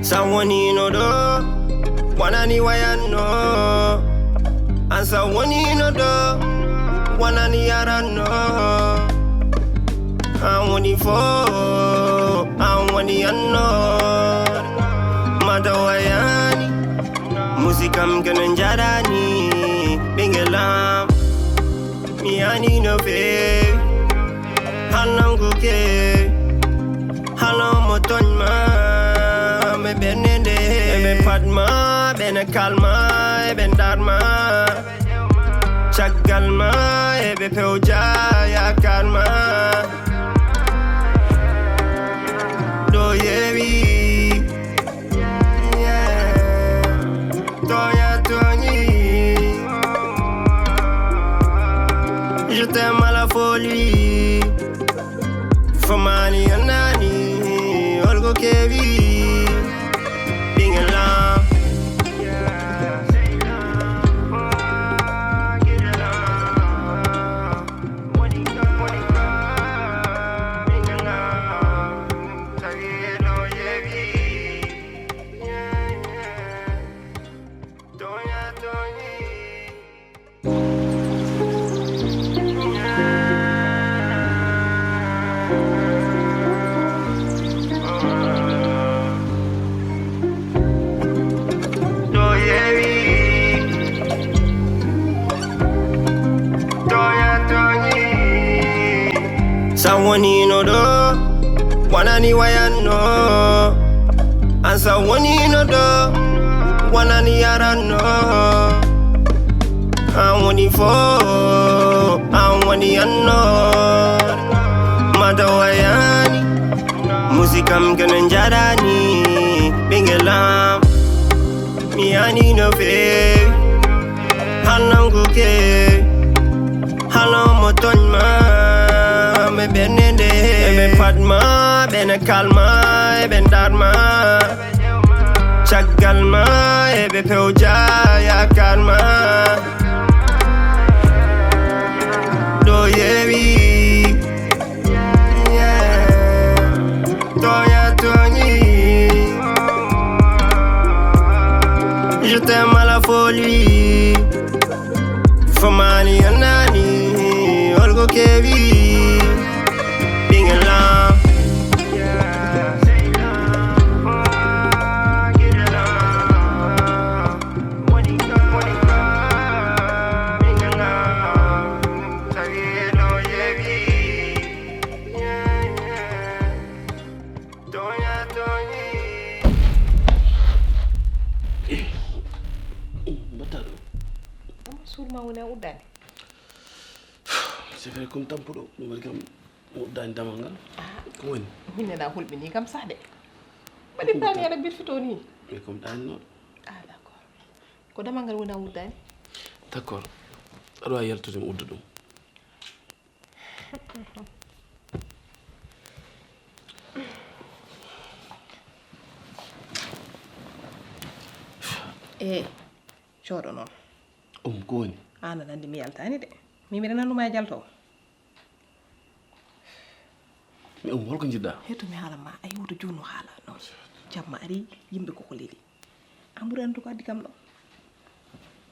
Sawoni no do, wanani wayano. And sawoni no do, wanani yarano. I want it for, I want it no. Madawayani, musikam gananjarani, bingelam, miani no fe, halam kuke, halam motonma, me benende, me padma, ben kalma, ben darma, chagalma, be peuja ya kalma. Je t'aime à la folie. Famani anani, olgo kevi, bingela. Sawoni no do, wanani wayano. And sawoni no do, wanani yarano. I want it for, I want it no. Madawayani, musikam gananjarani, bingelam, miani no fe, halam kuke, halam motonma. Me benende, me padma, ben kalma, ben darma, chagalma, be peuja ya kalma. Do yevi, toya toni. Je t'aime à la folie. Famani anani, olgo kevi. C'est vrai comme temps pour nous, comme dans Damanga. Comment? Il n'est pas hulbini comme ça de. Mais il parle avec Birfitoni. Mais comme dans non. Ah d'accord. Quand Damanga ou na udan. D'accord. Alors hier tout le monde udum. Choro non. Koni. Ana nandi mi yaltani de. Mi dana luma jalto. Mi holko jidda? Heto mi hala ma ay wuto junu hala non. Jamma ari yimbe ko leli. Amburan to ko addi kam do.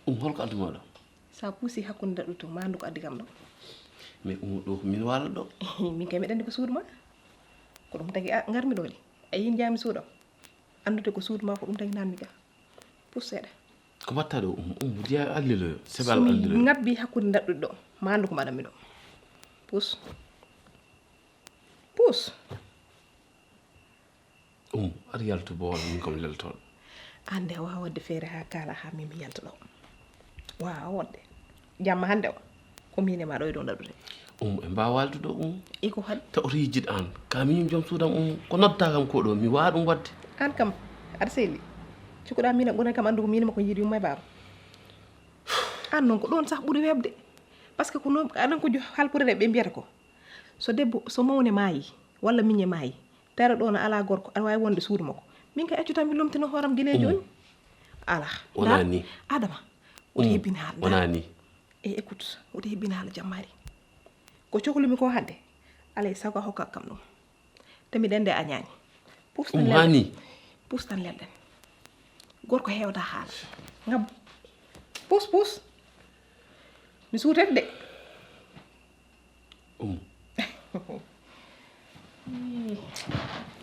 Holko addi modo? Sa pusi hakkunde dadu to mandu ko addi kam do. Mais do min wala do. Min kay mi dandi ko suuduma. Ko dum tagi ngarmi do li. Ay yin jami suudo. Andude ko suuduma ko dum tagi nanmi ga. Pusede. Ko batta do dia allilo sebal allilo. Ngabbi hakkunde dadu do. Mandu ko madami do. Pus. Ari yalto bol min kom leltol. Ande wa wadde fere ha kala ha mi yalto do. Wa wonde. Jamma hande o. Ko mine ma do do dadude. E mbawalto do iko had ta orijid an ka min jom sudam ko notta kam ko do mi wa dum wadde. An kam ar seli. Ci ko da mina gona kam andu mine mako yiri may baro. An non ko don sax buri webde. Parce que ko no adan ko halpure be mbiyata ko. So debbo so mawne maayi walla miñe maayi tara do na ala gorko ar way wonde suudu mako min kay accuta mi lomtino horam gine joni ala onani adama o hebina hal onani écoute o hebina hal jamari ko coklumi ko hande ala sago hokka kam dum tami dende añani puus tan lelɗen gorko heewta haal ngam puus mi suutete de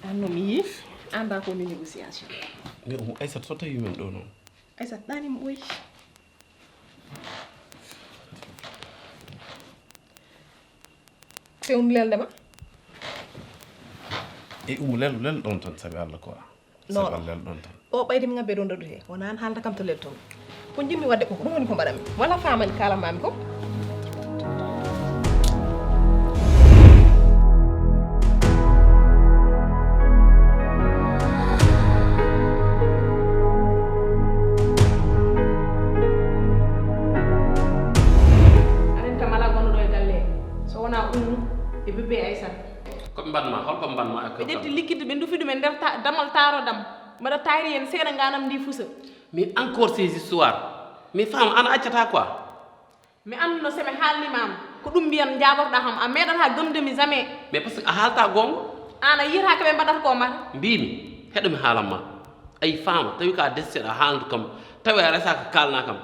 anno mi yi anda ko ni négociation mais Aïssata so tawi men ɗo noon Aïssata ɗanima ɓooyi fewnu leldema e lel ɗon tan sabi Allah quoi sabi Allah lel ɗon tan o ɓayde mi ngabbe ɗon daɗute wona an haalta kam to lel toon ko jimmi wadde ko ɗum woni ko mbaɗami wala famani kalamami ko ɓe ƴetti liquide ɓe dufi ɗum e nder damal taro dam mbaɗa tayri hen seeɗa ganam ndi fusa mais encore ces histoires mais femme ana accata quoi mi anduno somi haalnimama ko ɗum mbiyan jaborɗa kam a meeɗata gomdemi jamais mais par ce que a haalta gonga an a yiyata koɓe mbaɗata ko mata mbimi heɗomi haalanma ay fama tawi ka desteɗa haaldu kam tawi a resa ko kalna kam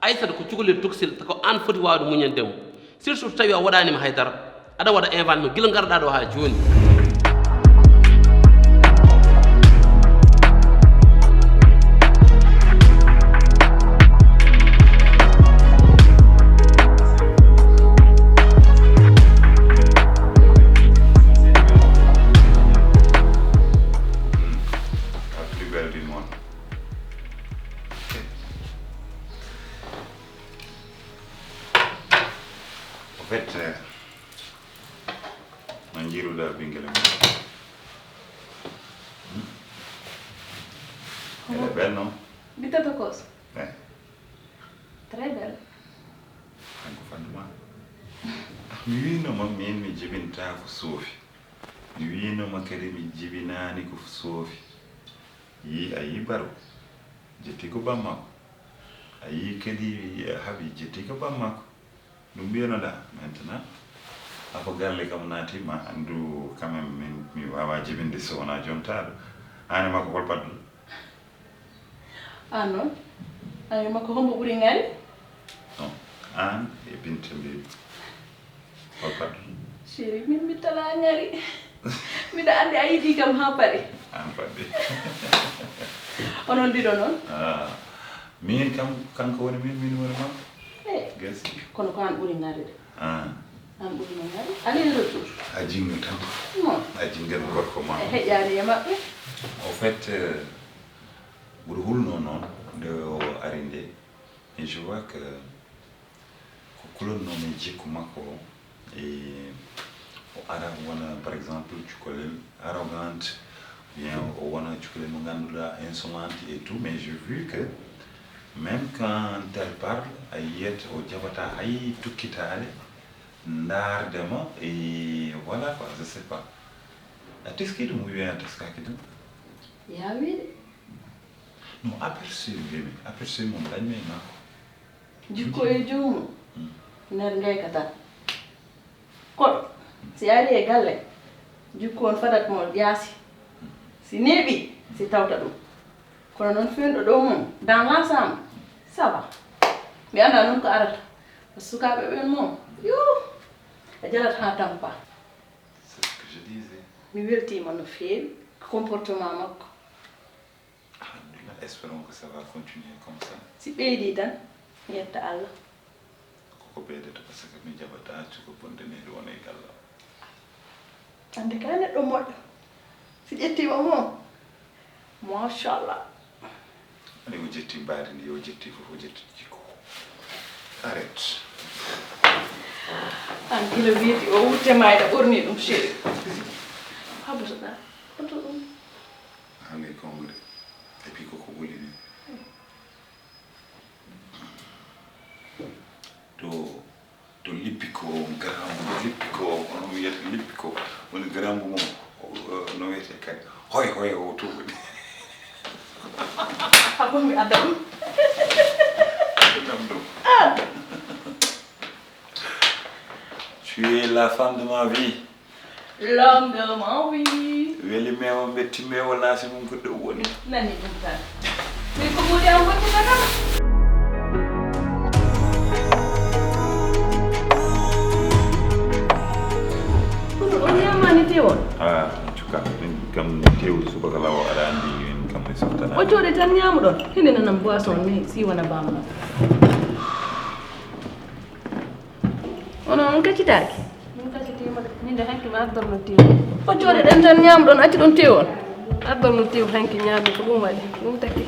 Aïssata ko cukalel toksil ko an foti wawde muñandemo surtout tawi a waɗanima haydara aɗa waɗa invente mo guila garɗa ɗo ha joni Elle est belle, non? Bitata cos. Ouais. Très belle. Franco mi winoma min mi jibinta ko soofi mi winoma kadi mi jibinani ko soofi yi a yi baro jetti ko bammako a yi kadi haaɓi jetti ko bammako ɗum mbiyanoɗa maintenant ako galle kam naatima andu quand même mi wawa jibinde so wona jontaɗo an makko hol paddul an noon an makko hombo ɓuuri ngari non an e Binta mbiɗi hol paddul chéri min mi tala ngari mbiɗa andi a yiɗi kam ha paari an paɗɗi onon ɗiɗo noon min kam kanko woni min woni makko gasi kono ko an ɓuuri ngari de an ɓuuri no ngari aleni retour a jinnu tan non a jingen gorko ma e heƴƴani e maɓɓe au fait ɓuri hulno noon nde o ari nde et je vois que ko kulonnomi jikku makko o e o ara wona par exemple cukalel arrogante bien o wona cukalel mo ganduɗa insolente et tout mais j'ai vu que même quand elle parle a yiyat o jaɓata hay tukkitade ndardema et voilà quoi je sais pas a teski ɗum wiya teskaki ɗum ya wiide non aperçu mbimi aperçu mum dañmi e makko jikko e joomum nder ngayka tan koɗo si ari e galle jikko on fadat mo yaasi si neeɓi si tawta ɗum kono noon fenɗo ɗo mum dans l'ensemble ça va mi anda noon ko arata sukaɓe ɓen moom yo a jalat ha tampa c'est ce que je disais mi weltima no feewi comportement makko alhamdulillah espérons que ça va continuer comme ça si ɓeydi tan mi yetta Allah koko ɓeydata par ce que mi jaɓata cuko bondeneɗo wona e galla ande ka neɗɗo moƴƴo si ƴettima moom machallah ani o jetti mbaadi ndi o jetti fof o jetti jikko arrête an kilo wiyeti o wutte mayɗa ɓorni ɗum chéri habotoɗa oto ɗum hande kongude et puis koko ɓoli ni to lippi ko garambu lippi ko ono wiyata lippi ko woni garambu mum no wiyete kadi hoy hoy o tuɓuɗi habo mi adda ɗum nam ɗum tu es la femme de ma vie Longuement, oui. weli mewa betti mewa laasi mum ko dow woni Nani ɗum tan. Mais ko ɓuri am wonde kam. On ñamani tewon. ah en tout cas min kam tewu subaka law aɗa andi min kam mi softana O coode tan ñamuɗon. Hende nanam boisson ni si wona bamma. Ono on kaccitaaki. Min kaccitima de min de hanki mi addorno tew. O coode ɗen tan ñamuɗon acci ɗon tewon. Addorno tew hanki ñaami ko ɗum waɗi ɗum takki.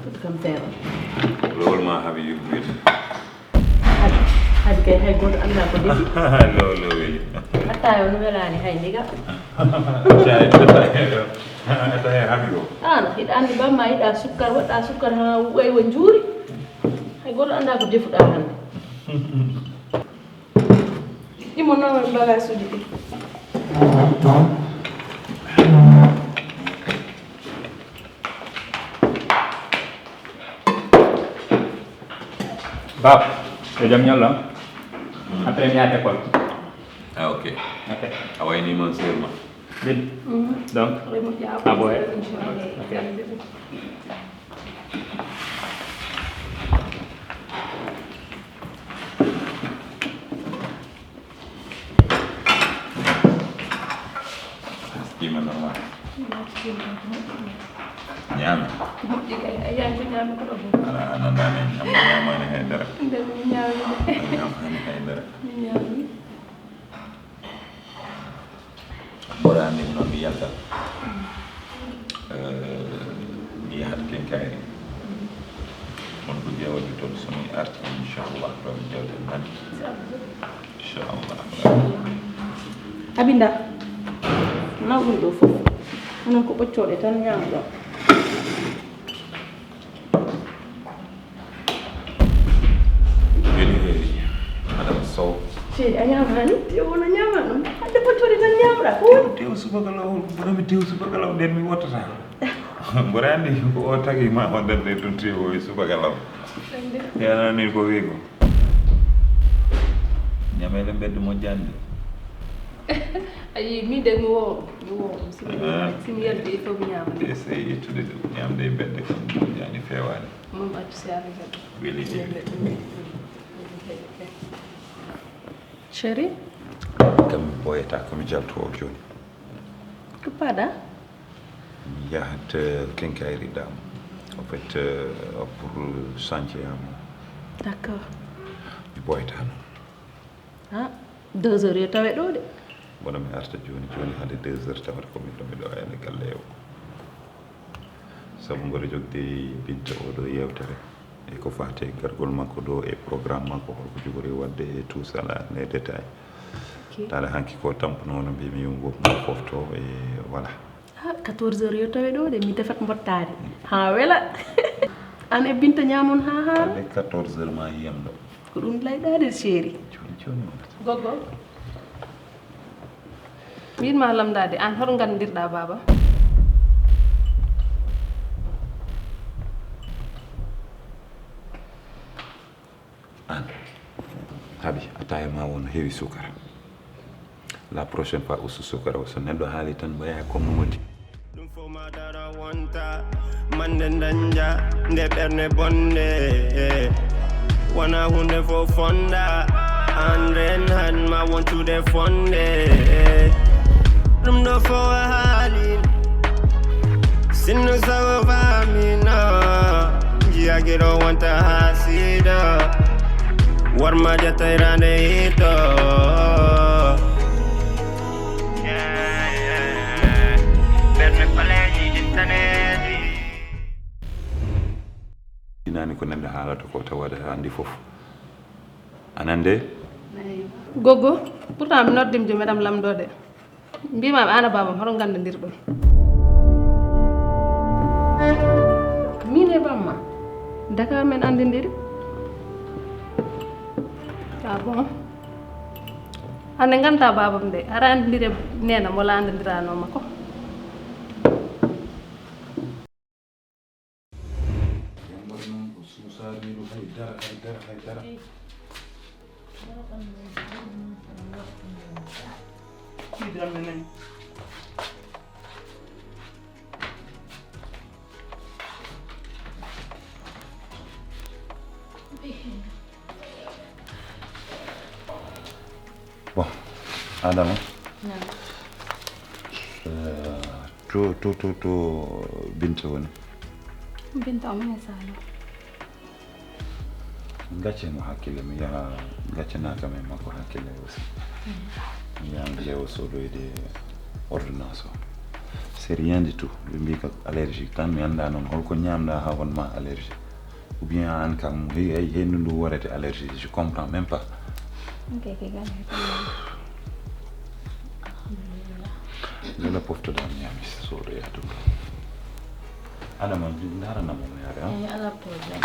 Fuɗi kam feewa. lowol ma haaɓi yurguide Hadi kay hay goto anda ko defi. lo weli Attayo no welani hay ndiga. atahe haaɓi o An hiɗa andi bamma yiɗa sukkar waɗɗa sukkar ha ɓoywo juuri. Hay goto anda ko defuɗa hande. Imo noon bagage uji ɗi. Bab, e jam ñalla. Après mi yaade école. ah ok Ok. a wayni mon seur ma Bin. Donc, ah bon. Ok. skima normal ñaami Moƴƴi kay a yiyan ko ñaami ko ɗo fof. ala anandani ñamani haydara Nde min ñaami de. ñamani haydara Min ñaami. ɓorani noon mi yalta mi yahat kenkayri on ko ƴewade toon somi arti inchallah ɗomi jewten tan inchallah Abinda. Nawɗum ɗo fof. Onon ko ɓoccoɗe tan ñamuɗon. weli heeri madame sow Seedi a ñamani? Yo wono ñama ɗum. Hande ɓoccoɗe tan ñamuɗa ko woni? tew subaka law bonomi tew subaka law nden mi wottata mboɗa andi ko o tagi ma waddande toon tew o e subaka law yanani ko wi ko ñamele mbedde moƴƴande Ayi min de mi wowo ɗum simi yaldi il faut mi ñaama. essaye yettude ɗum ñamde e bedde kam moƴƴani fewani Mom accu si ari kadi. weli heeri Chéri, kam mi ɓoyata komi jalto o joni ko paɗa? mi yahat kenkayri dam en fait pour chantier am D'accord. mi ɓoyata noon Ha, 2 heures yo tawe ɗo de. bono mi arta joni joni hande 2 heures tawata komin ɗomi ɗo ene galle o saabu mboɗo jogde binta oɗo yewtere e ko fate gargol makko ɗo e programme makko holko jogori wadde e tout ça là les détails taala hanki ko tampuno no mbimi yumgo mo fofto e voilà Ha, 14 heures yo tawe ɗo de mi defat mbottade. Ha wela. An e Binta ñamon ha haara. ande 14 heures ma yiyam ɗo Ko ɗum layɗade chéri. joni joni Goggo. Wiinma lamdade an hoto gandirɗa baba. an haaɓi ataye ma won heewi sukara la prochaine fois ustu sukara o so neɗɗo haali tan ɓaya comme no wodi ɗum fo ma dara wonta mande danja nde ɓerne bonde wona hunde fo fonda anden han ma wontude fonde ɗum ɗo fo a haali sinno sago famino jiyagiɗo wonta ha siida warma jatayrande hito ɓerne paleji jintaneji inani ko neɗɗo haalata ko tawade handi foof anande Goggo, pourtant mi noddim jo madame lamdode. Mbimami an e babam hoto gandodirɗon. Min e bamma. Dakar men andidiri. Ah bon. Hande ganta babam de ara andidire nena mola andiranoma ko. menene. Bon, Adama. To Binta woni. Binta amane salo. Gacce mo hakkille mi yaha gaccanaka men makko hakkille aussi. Mi yaha jeewo sodoyde ordonnance o. C'est rien du tout. Ɓe mbi ka allergie tan mi annda noon holko ñamɗa ha wonma allergie. Ou bien an kam hey hendu ndu warete allergie, je comprends même pas. Ok, Lala poftoɗa mi yami sodoya ɗum. Adama daranamo mo yaade Eh, ala problème.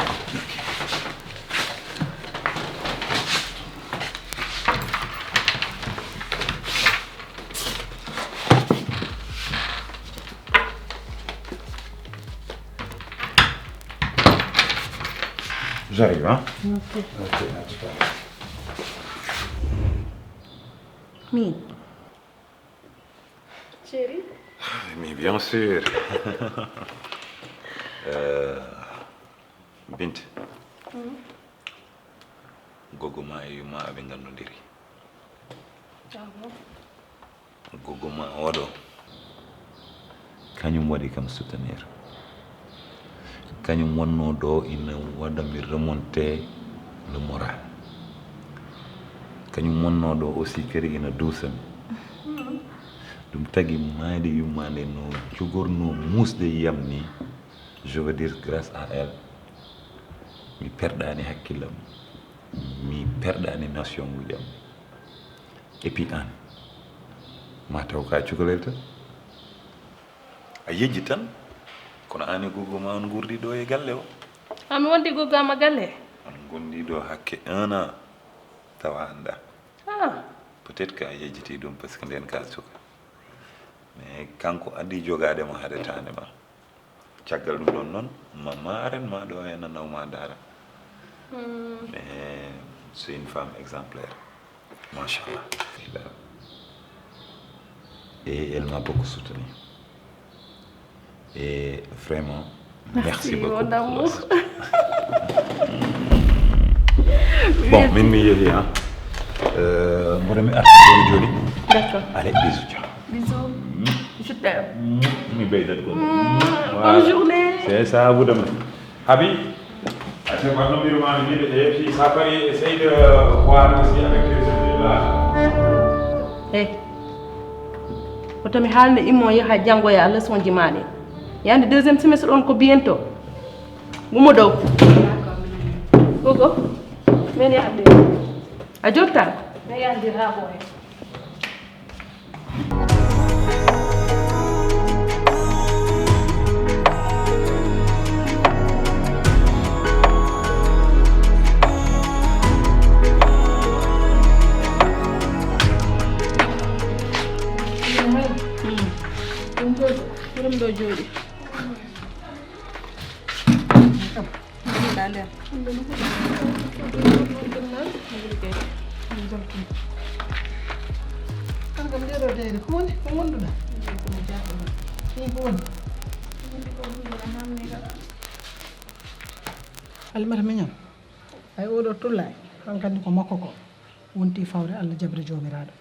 J'arrive, hein? Ok. Ok, à tout à l'heure. Mine. Chérie. Mais bien sûr. Bint. Gogoma e yuma aɓe gandodiri. Gogoma oɗo kañum waɗi kam soutenir. Kañum wonno ɗo ina waɗami remonté le moral. Kañum wonno ɗo aussi kadi ina duusami. Ɗum tagi maadi yummande no jogorno musde yiyam ni, je veux dire grâce à elle mi perɗani hakkillam, mi perɗani nation ngujam. Et puis an ma taw ka cukalel tan a yejji tan kono an e goggoma on gurdi ɗo e galle o. Ami wonti goggama galle. On gondi ɗo hakke 1 an tawa anda. Ah. Peut-être que a yejjiti ɗum par ce que nden ka cuka. Mais kanko addi jogade mo haade tande ma caggal ɗum ɗon noon mamma aren ma ɗo e nanawma dara. Mais c'est une femme exemplaire, machallah. Et elle m'a beaucoup soutenu. Et vraiment, merci beaucoup. Mon amour. Bon, mi yehi hein. Mboɗo joli. D'accord. Allez, bisous, ciao. Bisous. Je t'aime. Mi ɓeydat gon. Bonne journée. C'est ça, vous demain. Habib, c'est quoi le numéro et puis ça paraît, essaye de voir aussi avec les autres là. Hey. Oto mi haalno immo yaha janngoya leçon ji maɗe. Yande deuxième semestre on ko bientôt. Gumo dow. Gogo. Men yahde. A jotta? Men yahde ha boye. Ɗum ɗo jooɗi. Angam ɗeɗo deyde ko woni ko wonduɗa ɗin ko woni alimata miñam ay oɗo tullay hankandi ko makko ko wonti fawre Allah jabre jomiraɗo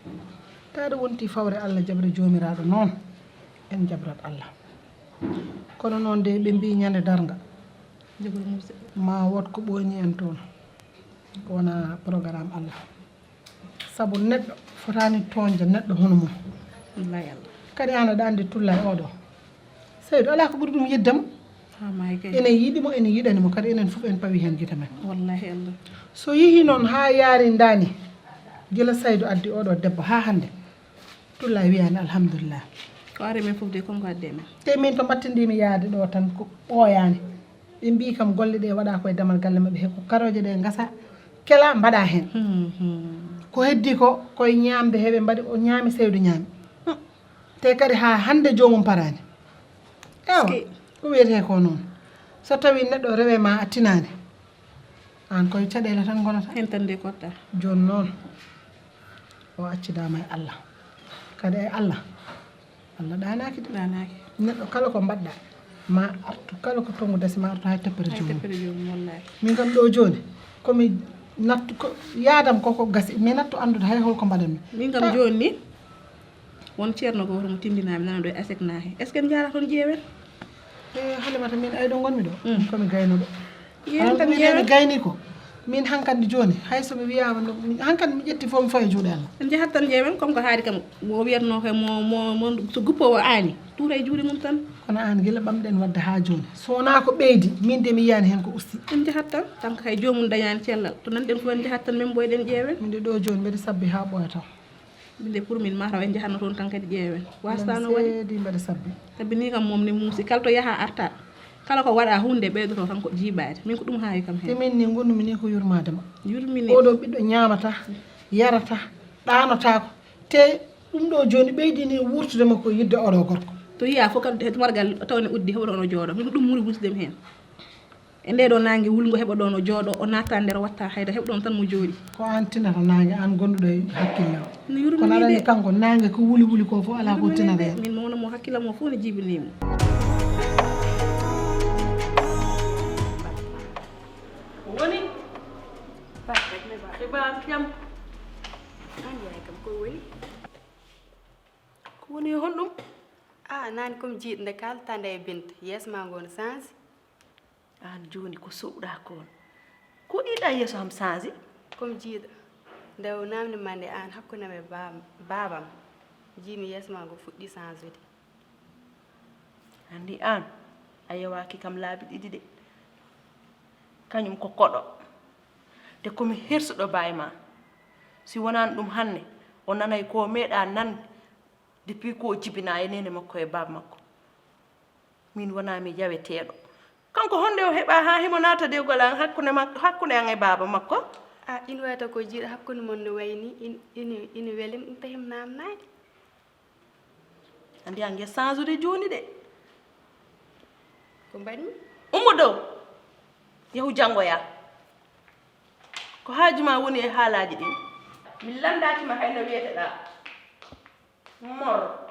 taɗo wonti fawre Allah jabre jomiraɗo noon en jabrat Allah kono noon de ɓe mbi ñande darga ma wot ko ɓooñi en toon wona programme Allah sabu neɗɗo fotani toñde neɗɗo hono mum wallahi Allah kadi an aɗa andi tullay oɗo Seydou ala ko ɓuri ɗum yiddamo enen yiɗimo enen yiɗanimo kadi enen fof en pawi hen guite men wallahi Allah so yeehi noon ha yaari ndani gila Seydou addi oɗo debbo ha hande tullay wiyani alhamdulillah ko ari men fof de konko adde men te min to battindimi yaade ɗo tan ko ɓooyani ɓe mbi kam golle ɗe waɗa koye damal galle maɓɓe he ko karoje ɗe gasa kela mbaɗa hen ko heddi ko koye ñamde heɓe mbaɗi o ñaami Seydou ñaami te kadi ha hande jomum parani ewa ko wiyete ko noon so tawi neɗɗo rewe ma a tinani an koye caɗele tan gonata hen tan de kotta joni noon o accidama e Allah kadi e Allah ɗanaki neɗɗo kala ko mbaɗɗa ma artu kala ko tongu dasi ma artu hay teppere jomum wallahi min kam ɗo joni komi nattu ko yadam koko gasi mi nattu andude hay holko mbaɗanmi min kam joni ni won ceerno goto mo tindinami nana ɗo e asek nahe est ce que en jara toon jeewen halimata min ay ɗo gonmi ɗo komi gaynuɗo Yen tan mi jeewen gayni ko min hankandi joni hay somi wiyama hankandi mi ƴetti fof mi fawi juuɗe Allah en jahat tan jeewen comme ko haali kam o wiyatno ko mo so guppowo aani tuura e juuɗe mum tan kono an guila ɓamɗen wadde ha joni so wona ko ɓeydi min de mi yiyani hen ko usti en jahat tan tanko hay jomum dañani cellal to nanɗen fof en jahat tan min boyɗen ƴeewen minde ɗo joni mbeɗa sabbi ha ɓooya taw minde pour min mataw en jahatno toon tan kadi ƴeewen wasatano waɗi seedi mbeɗa sabbi sabi ni kam mom ni muusi kala to yaaha arta kala ko waɗa hunde ɓeydoto tan ko jiiɓade min ko ɗum haawi kam hen temin ni gonumi ni ko yurmadema yurmini oɗo ɓiɗɗo ñamata yarata ɗanotako te ɗum ɗo joni ɓeydini wurtudema ko yidde oɗo gorko to yiya fof kadi tumargal tawne uddi heɓa ɗon o jooɗo min ko ɗum muri husdemi hen e nde ɗo nangue wulgo heɓa ɗon o jooɗo o natta nder watta hayda heɓa ɗon tan mo jooɗi ko an tinata nangue an gonɗuɗo e hakkille o no yurmini kono aɗa de andi kanko nangue ko wuli wuli ko fof ala ko tinata hen min mawnomo hakkillam o fof ne jibinimo woni xibaar jam ko woni honɗum nani comme jiiɗ nde kaltande e binte yeeso ma ngo no change an joni ko soɓɗa kon ko ɗiɗa yeeso ham change comme jiiɗo nde o namdi mande an hakkunde me babam jiimi yeeso ma ngo fuɗɗi change ude andi an a yewaki kam laabi ɗiɗi de kañum ko koɗo te komi hirsuɗo baye ma si wonani ɗum hannde o nanay ko meeɗa nande depuis ko jibina e nene makko e baba makko min wonami yaweteɗo kanko honde o heɓa ha himo naata dewgol an hakkunde an e baba makko ina wayata ko jiiɗo hakkunde mon no wayni ina welim ɗum tahim namnade andi an gues change ude joni de ko mbaɗmi ummo dow yahu janggoya ko haajuma woni e haalaji ɗin mi landakima hayno wiyeteɗa mor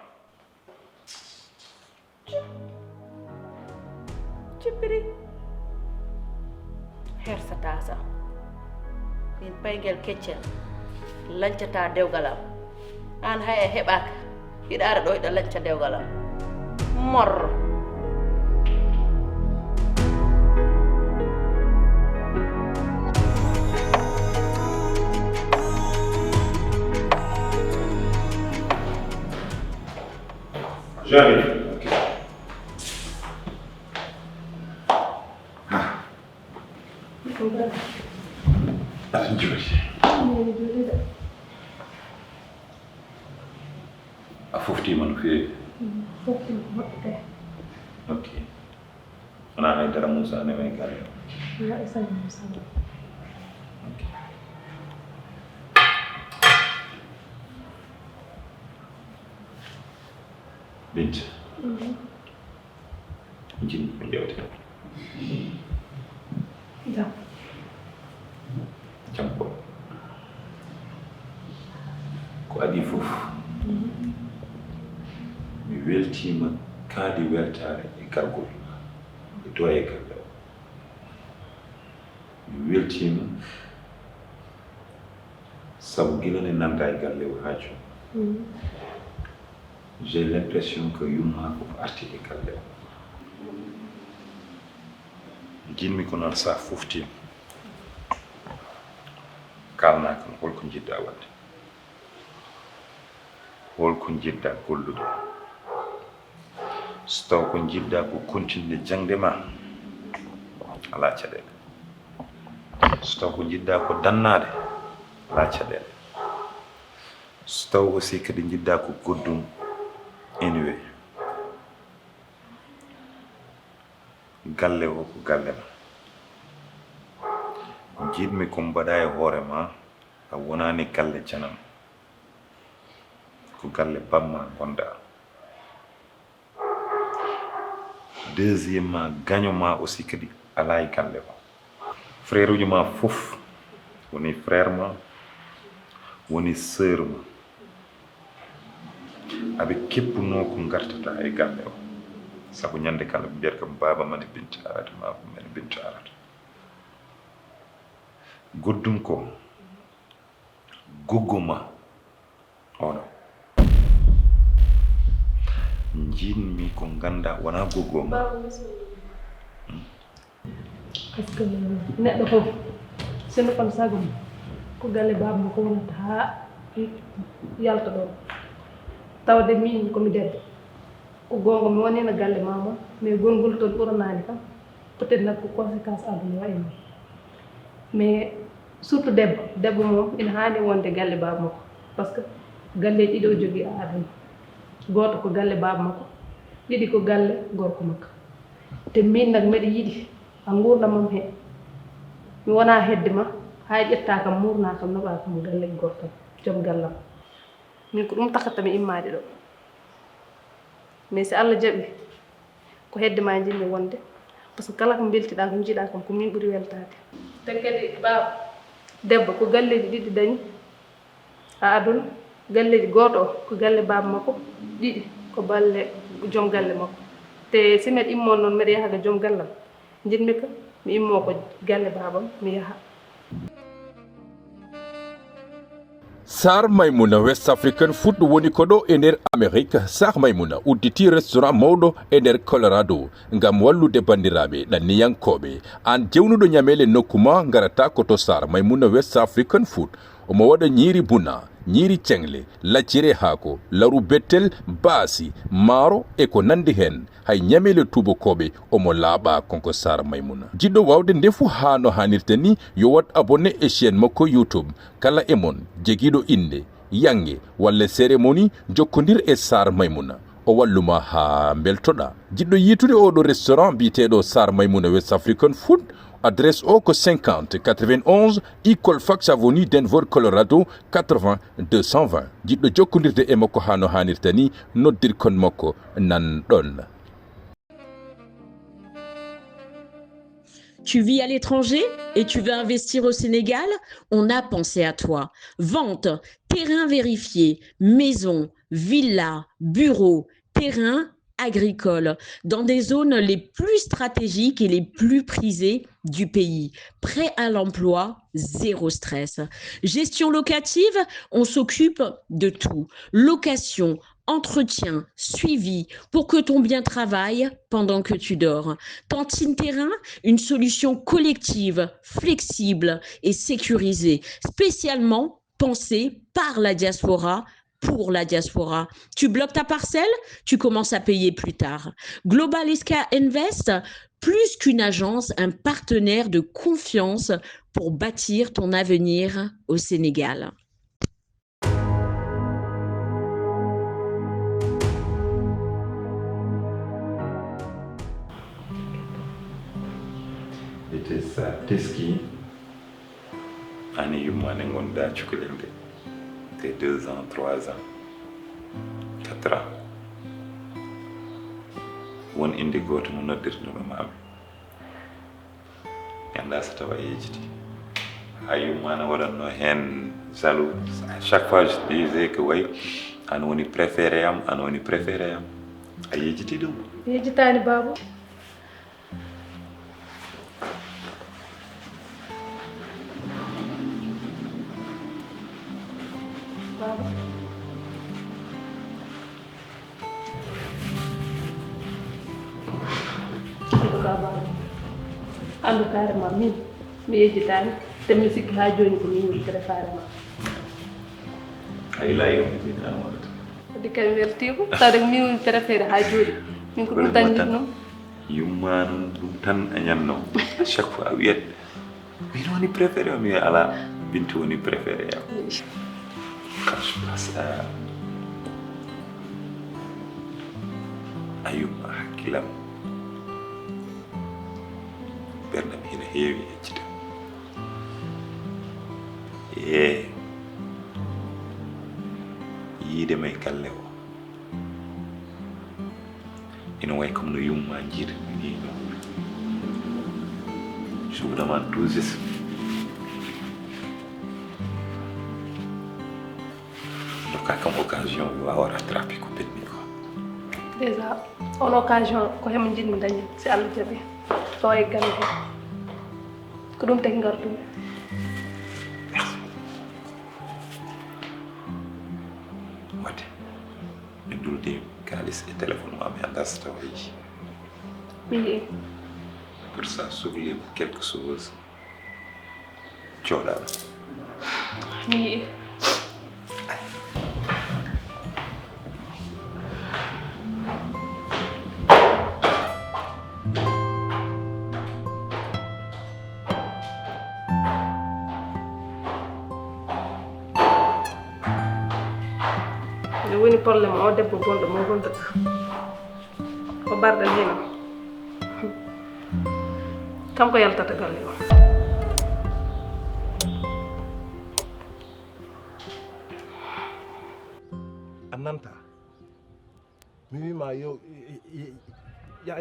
cippiri hersata sa min paygel keccel lancata dewgal am an hay a heɓaka hiɗa ara ɗo hiɗa lanca dewgal am mor J'arrive. A foftima no feewi ok wona haydara moussa newe galle ok Binta jinmi ko jewte jam ko adi fof mi weltima kaadi weltare e gargol e dowa e galle o mi weltima sabu gila ne nanda e galle o ha joni j'ai l'impression que yumma ko arti e galle o jinmi ko noon sa foftima kalna kam holko jiɗɗa wadde holko jiɗɗa gollude so taw ko jiɗɗa ko continue jangde ma ala caɗele so taw ko jiɗɗa ko dannade ala caɗele so taw aussi kadi jiɗɗa ko goddum anyway galle o ko galle ma jiɗmi ko mbaɗa e hoore ma a wonani galle canam ko galle bamma gonɗa deuxièmement gagnant ma aussi kadi ala e galle ma frère uji ma fof woni frère ma woni sœur ma aɓe keppuno ko gartata e galle o sabu ñande kala ɓe mbiyata kam baba mane binta arata ma mane binta arata goddum ko goggoma oɗo jinmi ko ganda wona goggoma parce que neɗɗo fof seno kon sago mum ko galle baba mo ko wonata ha yalta ɗon tawde min komi debbo ko gonga mi wonino galle mama mais gongol toon ɓuranani kam peut être nak ko conséquence aduna wayi non mais surtout debbo moom ina hani wonde galle baba makko par ce que galleji ɗiɗi o jogui a aduna goto ko galle baba makko ɗiɗi ko galle gorko makko te min nak mbeɗa yiiɗi a gurdamam he mi wona hedde ma hay ƴetta kam murna kam noɓa kam galle gortam joom gallam min ko ɗum takatami immade ɗo mais si Allah jaaɓi ko hedde ma jinmi wonde par ce que kala ko beltiɗa ko jiiɗa kam ko min ɓuuri weltade te kadi baba debbo ko galleji ɗiɗi dañi a aduna galleji goto o ko galle baba makko ɗiɗi ko balle joom galle makko te si mbeɗa immo noon mbeɗa yaha ga joom gallam jinmi ka mi immo ko galle babam mi yaha Sar Maimouna West African Food woni koɗo e nder Amérique. Sar Maimouna udditi restaurant mawɗo e nder Colorado ngam wallude bandiraɓe ɗanniyankoɓe. An jewnuɗo ñamele nokkuma garata koto Sar Maimouna West African Food. Omo waɗa ñiiri buna, ñiiri cengle, laccire haako, laru bettel, baasi, maaro e ko nandi hen. Hay ñamele tubakoɓe omo laaɓa konko Sar Maimouna. Jiɗɗo wawde ndefu ha no hannirta ni yo wat abonné e chaîne makko YouTube. Kala e mon jegiɗo inde, yange walla cérémonie jokkodir e Sar Maimouna. O walluma ha beltoɗa. Jiɗɗo yitude oɗo restaurant biteɗo Sar Maimouna West African Food. Adresse au 50 91 Ecolfax Avenue Denver, Colorado 80 220. Jiɗɗo jokkodirde e makko ha no hannirta ni noddir kon makko nan ɗon. Tu vis à l'étranger et tu veux investir au Sénégal? On a pensé à toi. Vente, terrain vérifié, maison, villa, bureau, terrain agricole, dans des zones les plus stratégiques et les plus prisées du pays. Prêt à l'emploi, zéro stress. Gestion locative, on s'occupe de tout. Location, entretien, suivi pour que ton bien travaille pendant que tu dors. Cantine terrain, une solution collective, flexible et sécurisée, spécialement pensée par la diaspora, pour la diaspora. Tu bloques ta parcelle, tu commences à payer plus tard. Global Esca Invest, plus qu'une agence, un partenaire de confiance pour bâtir ton avenir au Sénégal. Ete sa teski ani yummane gonɗa cukalel nde te 2 ans 3 ans 4 ans won inde goto mo noddirɗoɓe mami mi anda so tawa yejiti ha yummane waɗanno hen jaloux à chaque fois je disais que way an woni préféré am an woni préféré am a yejiti ɗum yejitani baba andu carrément min mi yejjitani te mi sikki ha joni ko min woni préparé ma ay layo mi jiɗano waɗata wadde kam weltimo tawde ko min woni préféré ha joni min ko ɗum tan jiɗno yumma noon ɗum tan a ñamno chaque fois wiyat min woni préféré o mi wiya ala binti woni préféré yam quand je pense a yumma hakkilam ɓerdam hina heewi yeccita e yiide may galle o ina way comme no yumma jiiɗa ni je vous demande tout juste cas comme occasion yo a rattraper ko petni ko déjà on occasion ko hem jinni dañi si Allah jabi so e galle ko dum tek ngartu wate mi dulde kalis e téléphone ma mi anda story oui pour ça soulever quelque chose Chola oui woni problème o debbo gonɗo mo gondata o barɗal heno kanko yaltata galle o Ananta mi wima yo ya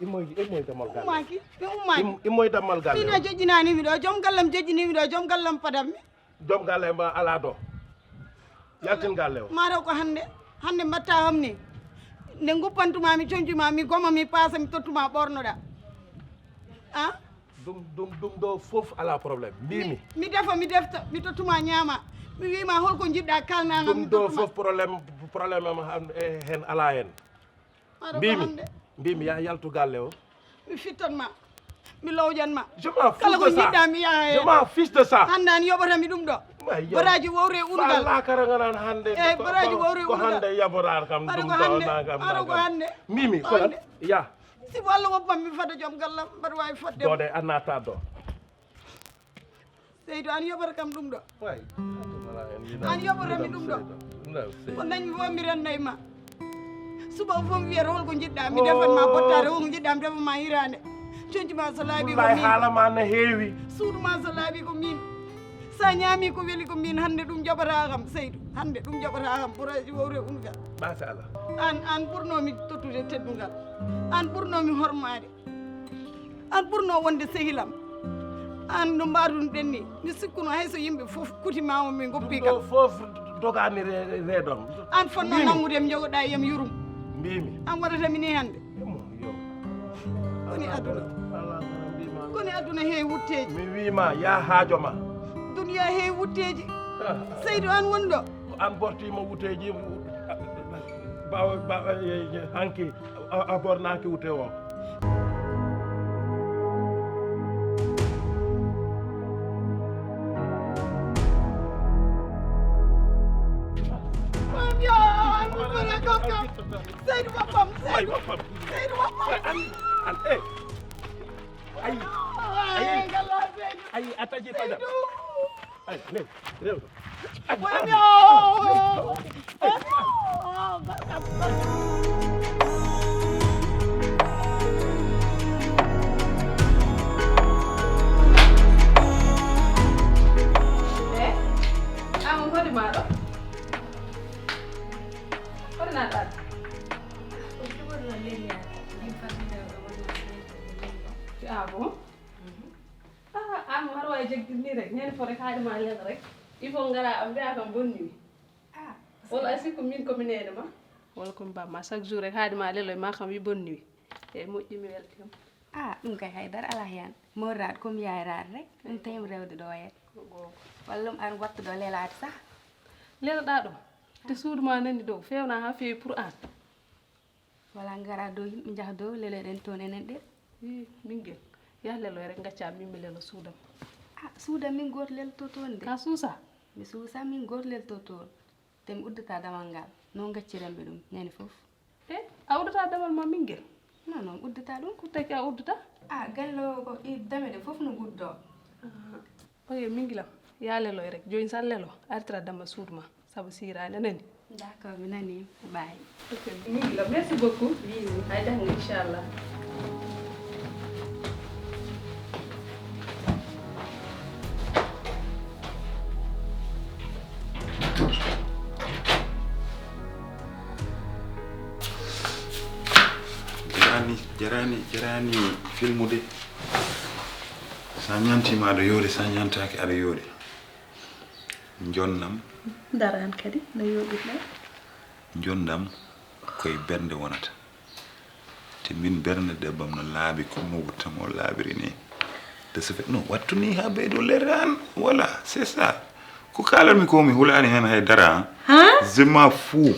imoy damal galle ummaki mi ummaki imoy damal galle mina jojjinani mi ɗo joom gallam jojjini mi ɗo joom gallam padam mi joom galle ma ala ɗo yaltin galle o maro ko hande mbatta ham ni nde guppantuma mi coñcuma mi goma mi paasa mi tottuma ɓornoɗa a ɗum ɗo fof ala probléme mbimi mi defa mi defta mi tottuma ñaama mi wima holko jiɗɗa kalnagam ɗum ɗo fof probléme am hen ala hen mbimi ya yaltu galle o mi fittanma mi lowjanma je m'en kala ko fiche de ça jiɗɗa mi yaha je m'en fiche de ça handani yoɓatami ɗum ɗo baraji wowre ungal lakara nganan hande eyyi baraji wowre ko hande yaborar kam ɗum ɗo nagam aɗa ko hande mimi kolan ya si walla woppam mi fada joom gallam mbaɗa wawi fodde ɗo de a nata ɗo Seydou an yoɓata kam ɗum ɗo an yoɓatami ɗum ɗo ko dañmi fof mi rennayma suba o fof mi wiyata holko jiɗɗa mi defanma bottare holko jiɗɗa mi defama hirande coñcima so laaɓi ko min haalama ne heewi suuduma so laaɓi ko min sa ñaami ko weeli ko min hande ɗum jaɓata kam Seydou hande ɗum jaɓata kam ɓoraji wowre ungal machallah an ɓurnomi tottude teddungal an ɓurnomi hormade an ɓurno wonde sehilam an no mbaɗuɗen ni mi sikkuno hayso yimɓe fof kutimama min goppi kam fof dogani reedon an fonno nangude mi jogoɗa yem yurum mbimi an waɗatami ni hande koni aduna heewi wutteji mi wima ya haajo ma duniya heewi wutteji Seydou an woni ɗo an bortima wuteji hanki a bornaki wute o Seydou woppam Seydou woppam ay ataji pada ay ne rew Amo hodi maɗo hodi naɗaɗo ah bon am har way jegdirni rek nene fo rek haadima len rek il faut ngara am mbiya kam bonni wala asi ko min komi nene ma wala komi bamma chaque jour rek haadima lelo ma kam wi bonni e moƴƴi mi weltima ɗum kay haydara ala hen morraɗo komi yayrade rek ɗum tawimi rewde ɗo hen walla ɗum an wattuɗo lelade sah lelaɗa ɗo te suudu ma nani dow fewna ha fewi pour an wala ngara dow yimɓe jaaha dow leloɗen toon enen ɗe mingel ya lelo rek gaccam min mi lelo suudam suudam min goto lelto toon de ka suusa mi suusa min goto lelto toon te mi uddata damal ngal noon gacciranɓe ɗum ñande foof a uddata damal ma mingel non non uddata ɗum ko taki a uddata gallo ko dame ɗe foof no guddo oye mingilam ya lelo rek joni sa lelo artira dama suudu ma saabu sirani anani d'accord mi nani bye ok mingilam merci beaucoup hay jangga inchallah jarani filmude sa ñantima aɗa yoori sa ñantaki aɗa yoori jonnam daran kadi no yoɓirɗa jondam koye bernde wonata te min bernde debbam no laabi ko no wuttamo laabiri ni de ce fait non wattu ni ha ɓeydo leran voilà c'est ça ko kalanmi ko mi hulani hen haydara je m'en fous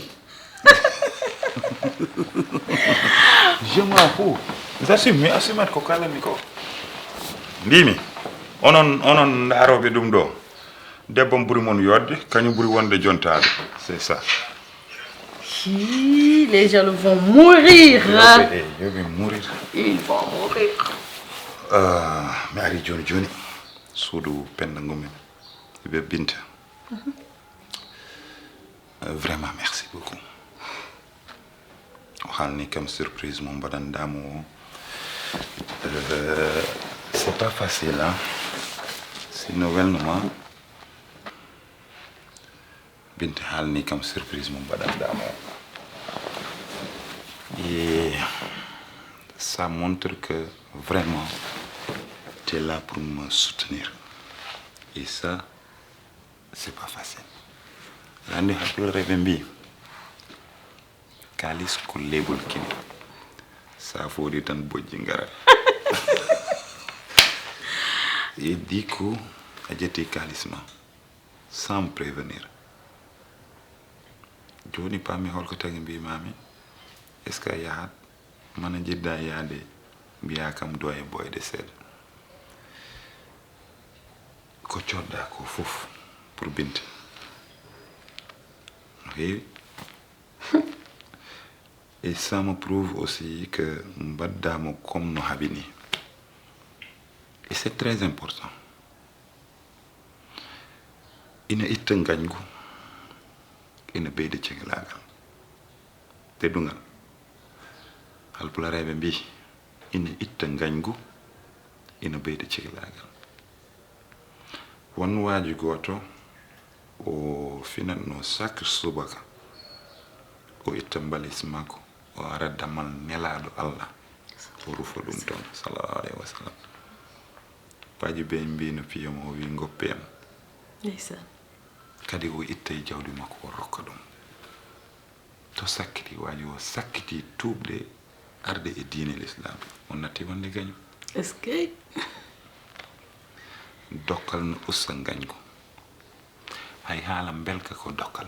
je m'en fous j'assume mi assumat ko kalanmi ko mbimi onon daaroɓe ɗum ɗo debbam ɓuuri mon yodde kañum ɓuuri wonde jontade c'est ça. Hi, les jaloux vont mourir. Je vais mourir. Ils vont mourir. Mi ari joni suudu penda ngumen be Binta. Vraiment merci beaucoup. Halni comme surprise mon badandamo. C'est pas facile hein. C'est nouvelle non. Binta halni comme surprise mon badandamo. Et ça montre que vraiment tu es là pour me soutenir. Et ça, c'est pas facile. Randi hakul revembi. Kalis ko lebul kini. Ça faut dire tan bojingara. Et du coup, a jeté kalisma sans me prévenir. Joni pas mi hol ko tagi mbi mami. Est-ce que yahat mana jidda yaade mbiya kam doye boyde seeɗa ko codda ko fof pour Binta no heewi et ça me prouve aussi que mbaddamo comme no haɓi ni et c'est très important ina itta gañgu ina ɓeyda cegalagal teddugal Halpulareɓe mbi ina itta gañgu ina ɓeyda cegalagal won waaji goto o finatno chaque subaka o itta mbalis makko o ara damal nelaɗo Allah o rufa ɗum toon sallallahu alayhi wa sallam paji ɓe mbino piyamo o wi goppe am kadi o itta e jawdi makko o rokka ɗum to sakkiti waaji o sakkiti tuubde arde e diine l'islam on natti wonde gañu est-ce que dokkal no ussa gañgu hay haala belka ko dokkal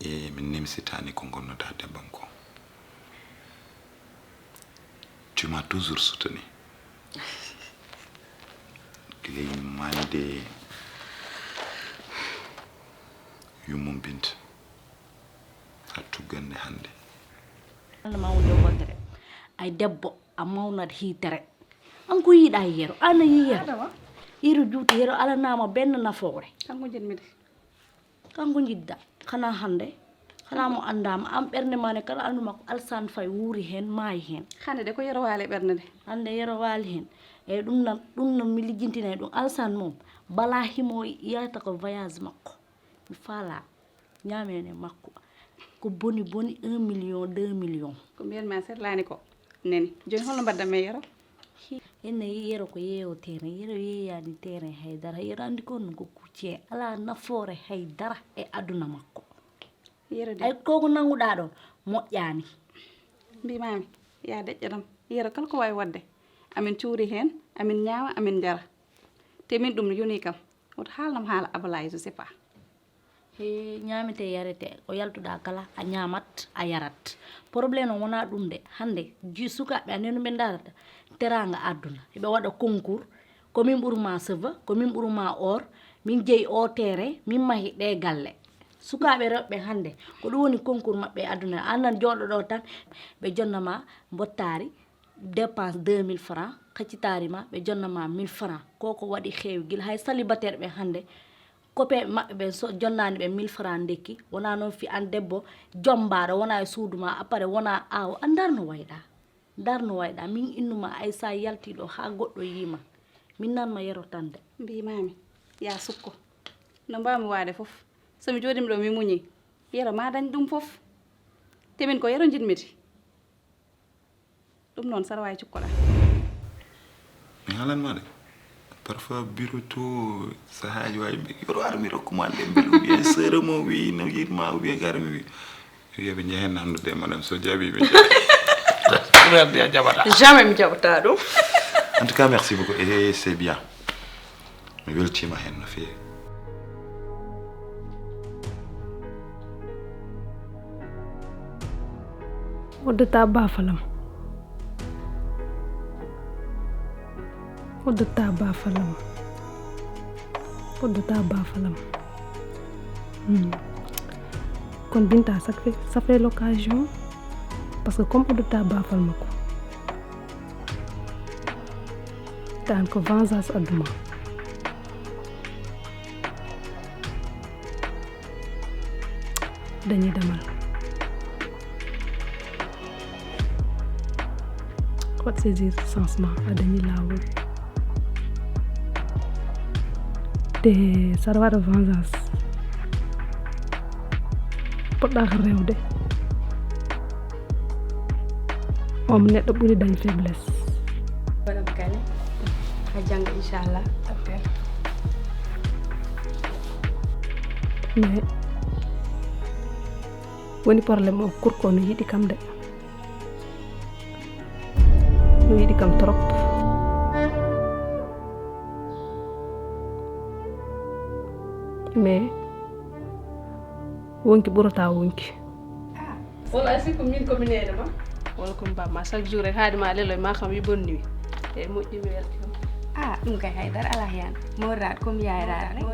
e min nimsitani ko gonnota debbam ko tu m'as toujours soutenu ley mande yummum Binta ha tuggande hande mawde wondere ay debbo a mawnat hiitere an ko yiiɗa yero ana yiyero yero juuti yero alanama benn nafoore kanko jenmide kanko jidda xana hande xana mo andama am ɓernde mane kala anduma ko Alsane Faye wuuri hen maayi hen hande de ko yero waali ɓernde de hande yero waali hen eyyi ɗum nan mi lijjintina ɗum Alsane mom bala himo yata ko voyage makko mi faala ñamene makko ko boni 1 million 2 million ko mbiyen ma setlani ko neni joni holno mbadda me yero enne yero ko yeewo terrain yero yeeyani terrain haydara yero andi ko no ko kucce ala nafoore haydara e aduna makko yero de ay koko nanguɗa ɗon moƴƴani mbimami ya deƴƴanam yero kala ko wawi wadde amin cuuri hen amin ñaama amin jara te min ɗum yoni kam woto haalnam haala abalaye je sais pas ñamete yarete o yaltuɗa kala a ñamat a yarat probléme o wona ɗum de hande ji sukaɓe anenu ɓe darata teranga aduna heɓe waɗa concours komin ɓurma cheveux komin ɓurma or min jeeyi o terrain min mahi ɗe galle sukaɓe rewɓe hande ko ɗum woni concours mabɓe aduna annan joɗo ɗo tan ɓe jonnama bottari dépense 2000 francs kaccitarima ɓe jonnama 1000 francs koko waɗi heewi guila hay célibataire ɓe hande copain maɓɓe ɓe so jonnani ɓe 1000 francs ndekki wona noon fi an debbo jombaɗo wona e suudu ma après wona aawo a darno wayɗa min innuma ay sa yaltiɗo ha goɗɗo yima min nanma yero tan de mbimami ya sukko no mbawmi waade foof somi jooɗimi ɗo mi muñi yero ma dañ ɗum foof temin ko yero jiɗmiti ɗum noon saɗa wawi cukkoɗa mi haalanma de parfois bureau to sa haji way be yoro armi recommandé mbelu bien sœur mo wi no yirma wi garmi wi yobe nyahen nandude madame so jabi be jamais mi jabata dum. En tout cas merci beaucoup et c'est bien mi weltima hen no feewi waddata bafalam kon Binta ça fait l'occasion parce que comme waddata bafal mako tan ko vengeance aduma dañuy demal wat saisir changement a dañuy lawul te sarwara vengeance poɗɗa ko rewde moom neɗɗo ɓuri dañ faiblesse Madam Kane ha janga inchallah mais woni problème o kurko no yiɗi kam de no yiɗi kam trop mais wonki ɓurata wonki wala si ko min komi nene ma wala ko mbamma chaque jour rek haade ma lelo ma xam yi bonni wi e moƴƴi mi weltima ɗum kay haydara ala hen mawraɗo comme yayrara rek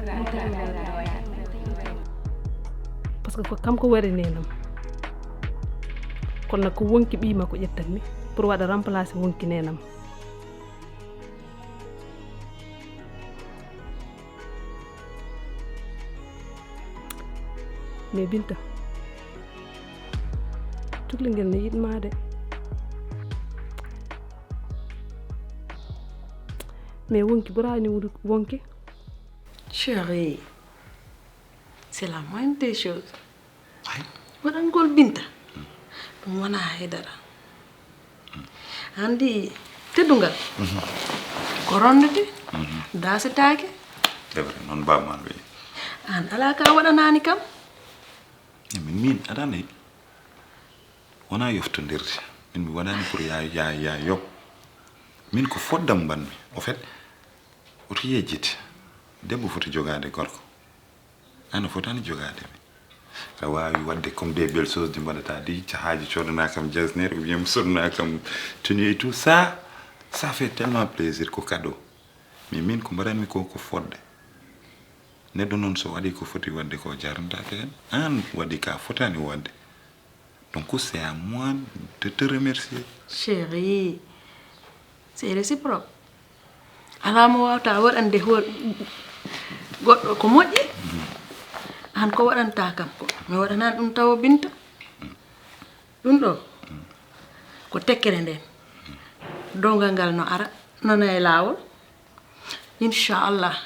parce que ko kam ko wari nenam kono nak ko wonki ɓiima ko ƴettanmi pour waɗa remplacer wonki nenam mais Binta cuklel ngel ne yiɗma de mais wonki ɓurani wonki Chérie, c'est la moindre des choses. Waɗangol Binta ɗum wona haydara andi teddungal ko rondete dasetake c'est vrai non bamman wi an ala ka waɗanani kam min aɗa wona yoftodirde min mi waɗani pour ya yob min ko foddam mbanmi au fait oto yejjite debbo foti jogade gorko ana fotani jogade a wawi wadde comme des belles choses ɗi mbaɗata di haaji coɗana kam jasner ou bien mi sodana kam tenue et tout ça fait tellement plaisir ko cadeau mais min ko mbaɗanmi ko fodde neɗɗo noon so waɗi ko foti wadde ko jarantake hen an waɗi ka fotani wadde donc c'est à moi de te remercier chérie c'est réciproque ala mo wawta waɗande goɗɗo ko moƴƴi an ko waɗanta kam ko mi waɗanani ɗum tawa Binta ɗum ɗo ko tekkere nden dongal ngal no ara nana e lawol inchallah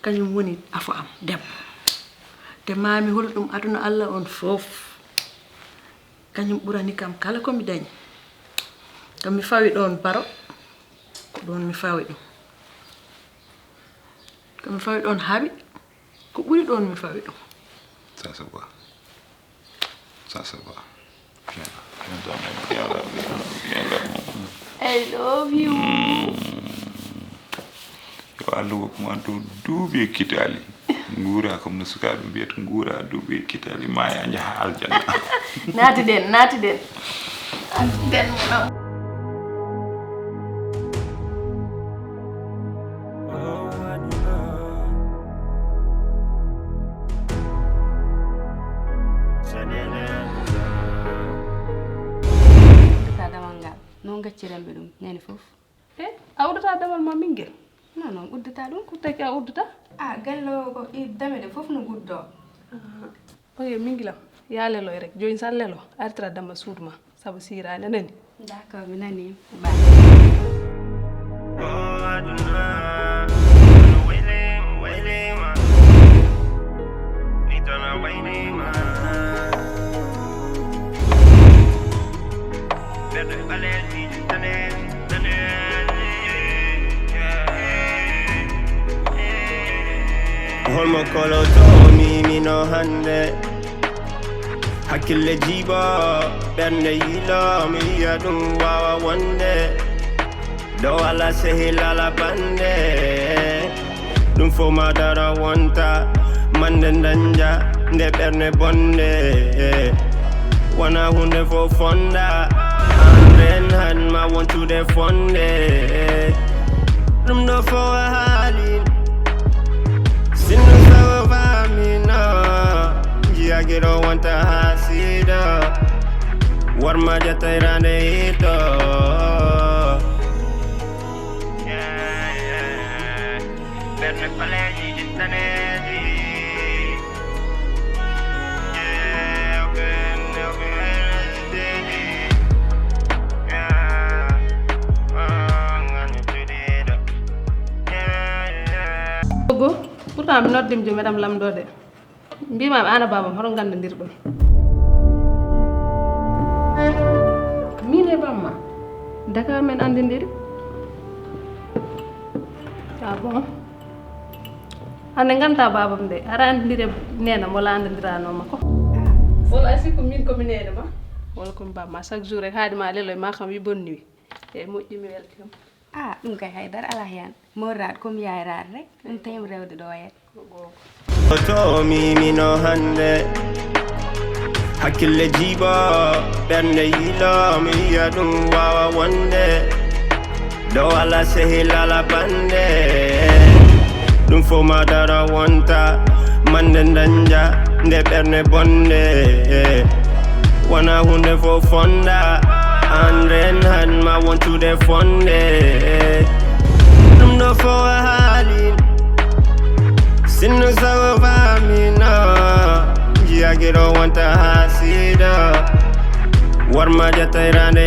kañum woni afo am debbo te mami hol ɗum aduna Allah on fof kañum ɓurani kam kala komi dañi kam mi fawi ɗon baro ko ɗon mi fawi ɗum komi fawi ɗon haaɓi ko ɓuri ɗon mi fawi ɗum ça se voit viens là I love you yo Allah wokkuma to duuɓi ekkitali nguura comme no sukaɓe mbiyata nguura duuɓi ekkitali maya jaha aljanna naati den mono non gacciramɓe ɗum ñande fof a uddata damal ma mingel non uddata ɗum ko taki a uddata galle o ko dame de fof no guddo oye mingilam ya leloy rek joni sa lelo artira dama suudu ma saabu sirani anani d'accord mi nani holmo kolo to mi no hande hakkille jibo ɓernde yilo mi wiya ɗum wawa wonde dow ala sehil ala bande ɗum fo ma dara wonta mande danja nde ɓerne bonde wona hunde fo fonda anden han ma wontude fonde ɗum ɗo fo a haali sinno sago famino jiyagiɗo wonta ha sido warma jatayrande hito ɓerne paleji jittaneji Ogo pourtant mi noddim jo madame lamdode mbimami ana babam hoto gandandirɗon min e bamma Dakar men andindiri ah bon hande ganta babam de ara andindire nena wala andindiranoma ko wala ay sikko min komi nene ma wala komi bamma chaque jour rek haadima leloy ma kam wi bonni wi e moƴƴi mi welti kam ah ɗum kay haydara ala hen morraɗo comme yayraɗo rek ɗum tawimi rewde ɗo yet to mi no hande hakkille jibo ɓernde yilo mi wiya ɗum wawa wonde dow ala sehil ala bande ɗum fo ma dara wonta mande danja nde ɓerne bonde wona hunde fo fonda anden han ma wontude fonde ɗum ɗo fo a haali sinno sago famino jiyagiɗo wonta ha sido warma jatayrande